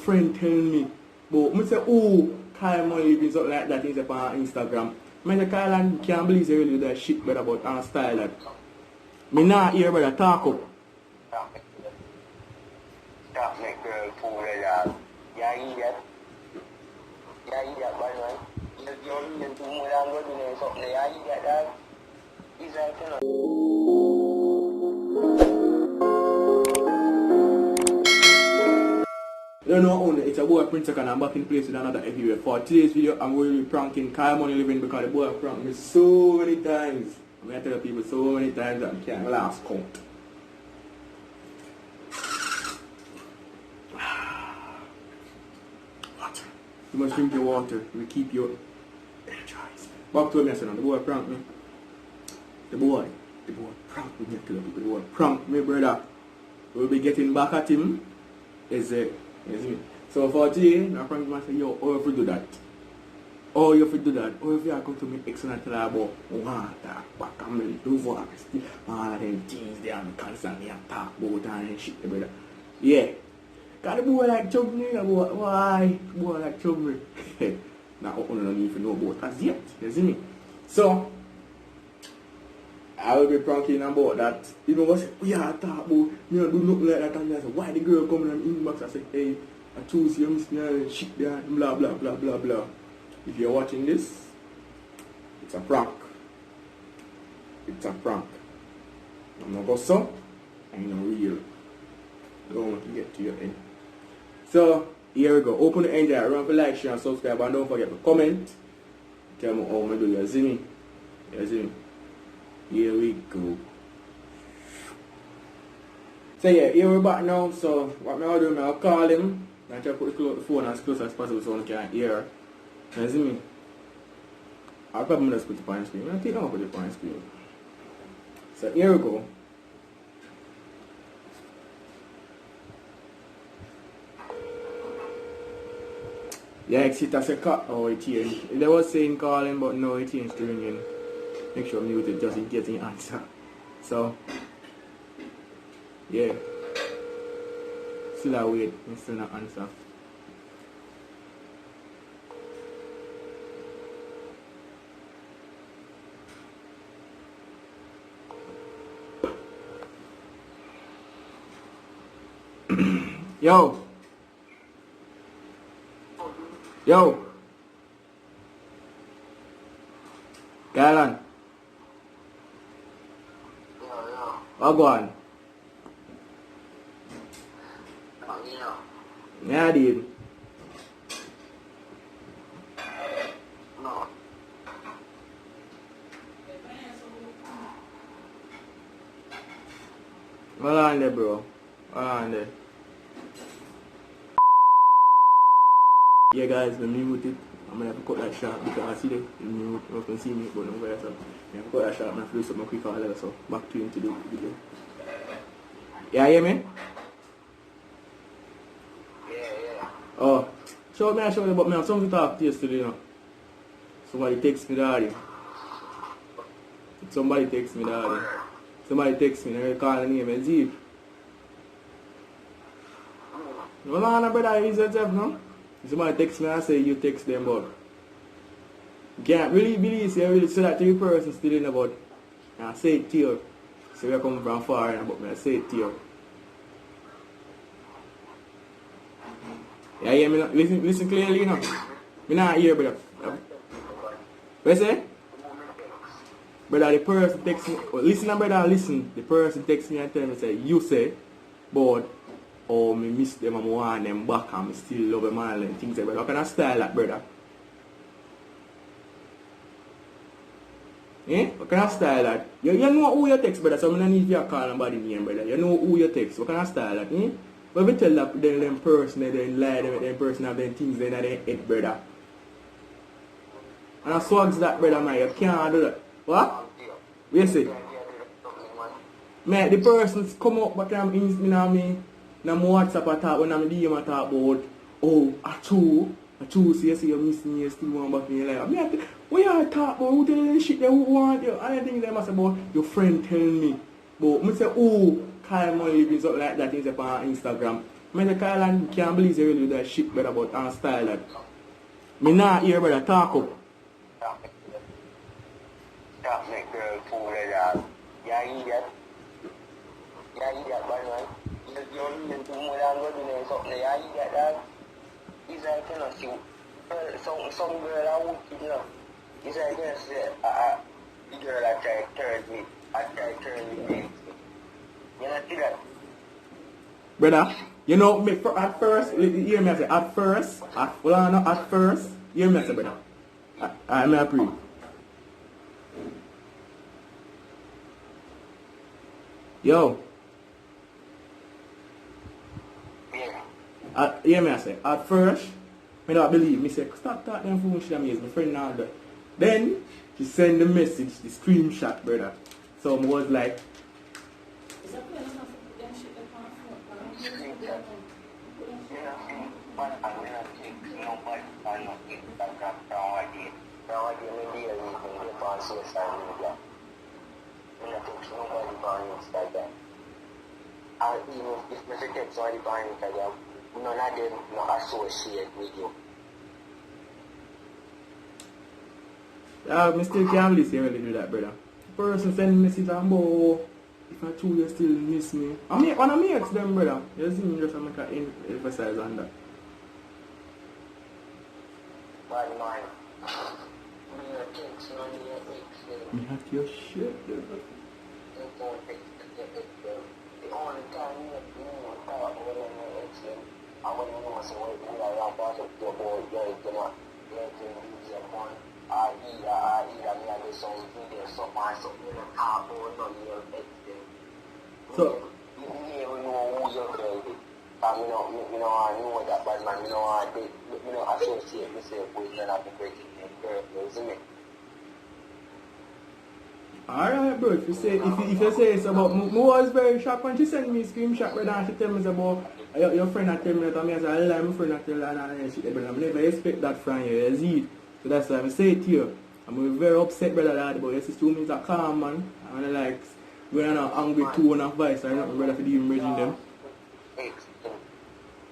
friend tell me. But I say, oh, KYMONEYLIVING something like that is on Instagram. I say, Kyle, and can't believe you really do that shit, brother, about our style. That. Me not hear, brother, talk up. Stop make girl fool that. Yeah, idiot. Yeah, idiot, by the way. You're too much and good in something. Yeah, idiot, dog. He's like, you know. You know, it's a boy Prince and I'm back in place with another everywhere. For today's video, I'm going to be pranking KYMONEYLIVING because the boy pranked me so many times. I'm going to tell people so many times that I can't last count. Water. You must drink your water. It will keep you energized. Back to me, the boy pranked me. The boy pranked me. The boy pranked me, brother. We'll be getting back at him. Is it? You see me? So for today, I prank him and say, yo, how if you do that? Oh, you have to do that. Oh, if you are going to make excellent about water, back and do for all of them things they are constantly talk about and shit, brother. Yeah. Because the boy like chub me, why? The boy like chub me. Now, I don't even know about as yet. You see me? So, I will be pranking about that. You know what? We are talking about, you know, do nothing like that. And I say, why the girl coming on the inbox? I say, hey, I choose you, miss me, and shit there, blah, blah, blah, blah, blah. If you're watching this, it's a prank. It's a prank. I'm not going so, I'm not real. Don't want to get to your end. So, here we go. Open the engine, remember to like, share, and subscribe, and don't forget to comment. Tell me how I do. You see me? You see me? Here we go. So yeah, here we're back now. So what I'm doing, I'll call him. I try to put the phone as close as possible so I can hear. You see me? I'll probably just put the point screen. I think I'll put the point screen. So here we go. Yeah, it as a cut. Oh, it changed. They was saying calling, but no, it changed to ringing. Make sure I'm muted just in case he answer. So, yeah. Still I wait, I still not answer. Yo! Yo! Galan! What go on? Yeah, I did. No. Hold on there, bro. Hold on there. Yeah, guys, let me mute it. I'm gonna have to cut that shot because I see the mute. You can see me, but no way. So I have to cut that shot. I'm gonna do something quick or so back to him to do the video. Yeah, hear me? Yeah. Oh, show me, but I have something to talk to you still, you know. Somebody text me, daddy. Somebody text me, daddy. Somebody text me, they call the name of Zeke. No, brother, he's yourself, no? Somebody text me and say you text them, but you can't really believe you really say that to your person still in about. I say it to you. So we're coming from far, but I say it to you. Yeah, yeah, me listen clearly, you know. Me not hear, brother. What you say? Brother, the person text me. Well, listen, brother, listen. The person text me and tell me, say, you say, but, oh, me miss them and I want them back and I still love them all and things like that. How can I style that, brother? Eh? How can I style that? You know who you text, brother, so I don't need you to call nobody name, brother. You know who you text. How can I style that, eh? But if you tell that them person, they lie, them person have them things in their head, brother. And I swags that, brother, man. You can't do that. What? What you say? Man, the persons come up back and me now my WhatsApp I talk when I'm DM I talk about, oh, I choose, you see you miss me, you still want back in your life. I mean, what you talk about, who tell you the shit they want you? I think they must about your friend telling me. But I say, oh, KYMONEYLIVING something like that is on Instagram. Me the Kylan can't believe they really do that shit, brother, about our style that. Me not hear, brother, talk up. Stop make girl fool like that. Yeah, idiot. Yeah, idiot, bad man. You're reading too much and go doing something. Yeah, idiot, dog. It's like, you know, see, some girl are wicked, you know. It's like, you know, say, the girl I try to turn me. I try to turn me. You know, see that? Brother, you know, me at first, you hear me I say, at first, at first, you hear me I say, brother. I'm a pray. Yo. Yeah. Hear me I say, at first, me don't believe. Me say, stop talking them phone shit, me is my friend now. Then, she send the message, the screenshot, brother. So I was like, even if Mr. Text already buying Instagram, none of them not associate with you. I still can't believe you really do that, brother. The person send message and if I true you still miss me. I mean, one of me ex them, brother. You see me just make an emphasize on that. Bad man. Me not text none of your ex them. Me have your shit, brother. You don't text your ex them. The only time you talk about your ex them, and when you know say, well, you are part of your boy, you're going to lose your phone. Either me and the song video so far, so you don't talk about none of your ex them. So, You never know who you're going to be. I know that bad man, associate myself with none of the breaking girl, isn't it? alright, bro. If you say it's about, I was very shocked when she sent me a screenshot, brother, and she tell me it's about your friend that tell me that, and I said, I lie, my friend that tell her, and she, brother, I never expect that from you, you see it. So that's why I say it to you. I'm very upset, brother, that, but your sister means a calm man, and I like, we're not angry tone of voice, or nothing, brother, for even bridging them.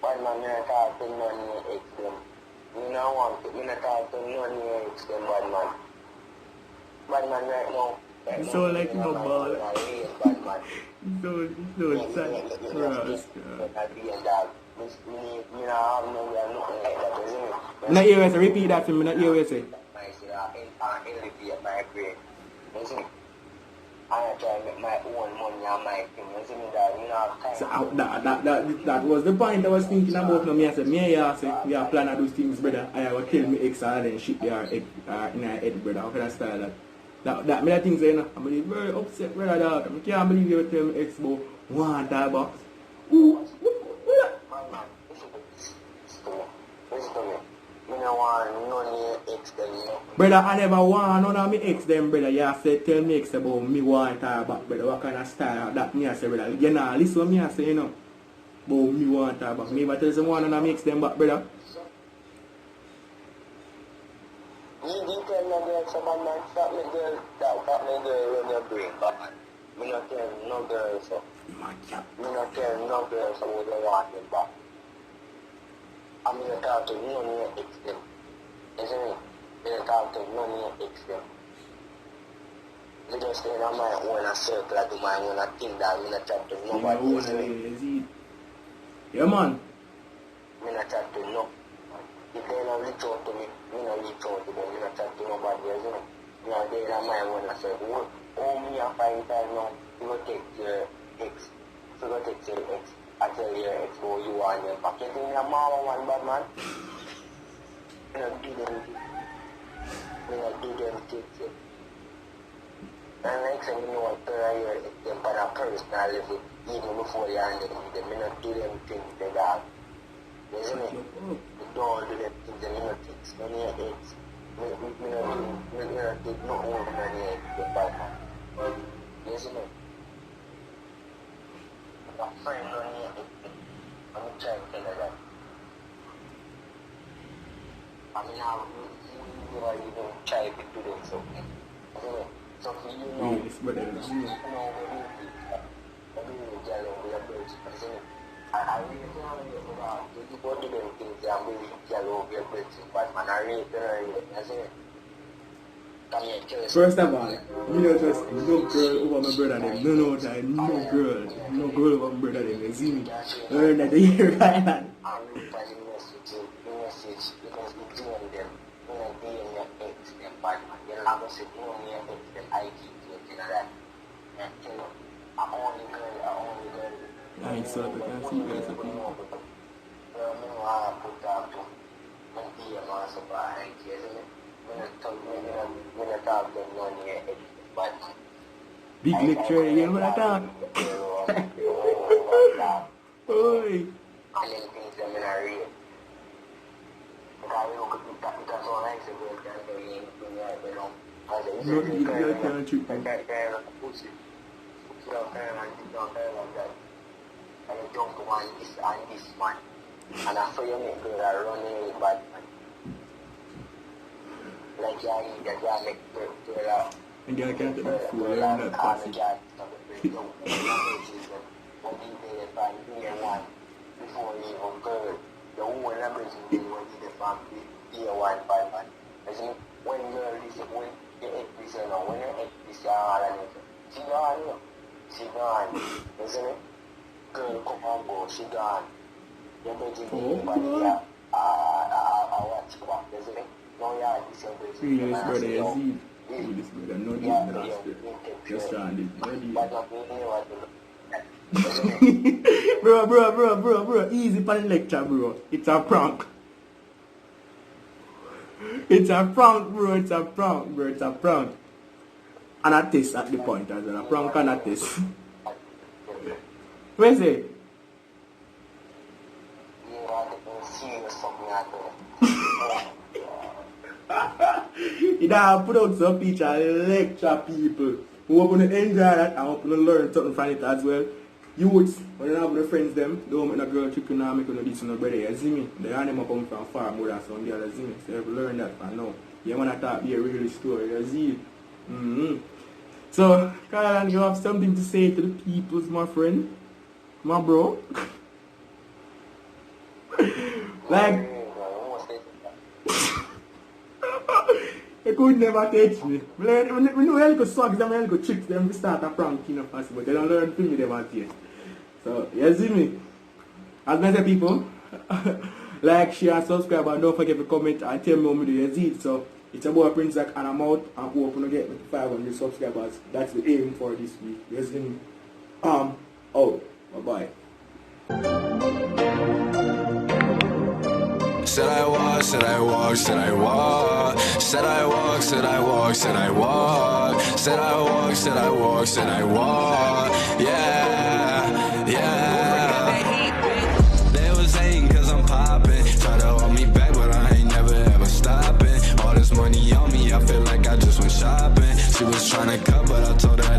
Bad man, me not talk to none of your ex them. Me not want to, me not talk to none of your ex them, bad man. Bad man right now. You sound like no ball. Bad man. So sad for us. Not hear what I say, repeat that to me, not hear what I say. I try to make my own money and my thing. You see me that, you know, So that was the point I was thinking about. Now, me I said, me I say, we are planning those things, brother. I will tell me ex and then shit they are in our head, brother. How can I style that? That me things, you know, I'm very upset, brother. Dog. I can't believe you tell me ex about one time box. Ooh, listen to me. You know, none of your ex them, you know. brother, I never want none of me ex them, brother. You say tell me ex about me one time back, brother. What kind of style that me I say, brother? You know, listen to me I say, you know. About me one time back. Me ever tell someone and I mix them back, brother. You tell no girl, someone man, stop me girl when you bring back. Me not tell no girl, so. Me not tell no girl, so we don't want them back. I'm going to talk to none of your ex them. Isn't it? I'm going to talk to none of your ex them. I just stay in my own circle, I do my own thing that I'm not chat to nobody, isn't it? Yeah, man. I'm not chat to no. If they don't reach out to me, I'm not reach out to them, I'm not chat to nobody, isn't it? I'm there in my own circle. Oh, me I find time now, you go take your ex. So go take your ex. I tell your ex who you are in your back. You think your mama one bad man? You know, do them things. And next thing you know, I turn your ex them on a personal level, even before you handle them. You not do them things they got. Isn't it? You don't do them things, you not things. None of your ex. You not do no one of your ex, you bad man. Isn't it? My friend on here, I'm trying to tell her that. I mean, you don't try to do them something. So for you know, Yes, brother. you know what you do. I do the girl over your birds, isn't it? I really you go to them things that I'm really yellow, get rich, but man, I really that's it. First of all, you know just no girl over my brother them. No time, no girl over my brother them. You see me? Learn that the year right now. I'm really passing message because it's doing them. When I be in your ex, them bad man. You're not going to say, you know, your ex, them I keep you know that. And you know, I'm only girl. I ain't so I can see you guys. Big lecture again when I talk. Oi. No, you can't treat me. And you don't want this and this man. And I saw you make girl that running bad man. Like you make girl out. And girl can't take the fool, you're not passing. Before you even girl, the woman that brings you when you the family, year 1 5 man. I see when girl is when you eat this and when you eat this she gone, she gone, isn't it? Girl come on board, she gone. You're begging anybody I watch back, isn't it? No, yeah, this is a bit. Yes, brother, Yazid. This brother, no deep nasty. Just stranded, no deep. Bro, easy for the lecture, bro. It's a prank. It's a prank, bro. And a test at the point as well. A prank and a test. What is it? You know, put out some picture and lecture people who are going to enjoy that and hope to learn something from it as well. Youths, when you have the friends them, don't make a girl chicken and make this on the brother, you see me? They are them come from far more than some of the others, see me? So you have to learn that from now. You want to talk be a real story, you see? So, Carl, you have something to say to the peoples, my friend? My bro? Like, you could never teach me. We know how to suck them, how to trick them, we start a prank, you know, possible. They don't learn from me, they want to. So, you see me? As many people, like, share, subscribe, and don't forget to comment and tell me how me do you see it. So, it's about Prince Zach and I'm out and hope to get 500 subscribers. That's the aim for this week. You see me? Out. Bye-bye. Said I walk, said I walk, said I walk. Said I walk, said I walk, said I walk. Said I walk, said I walk, said I walk. Yeah, yeah. They was hating cause I'm popping. Try to hold me back but I ain't never ever stopping. All this money on me, I feel like I just went shopping. She was trying to cut but I told her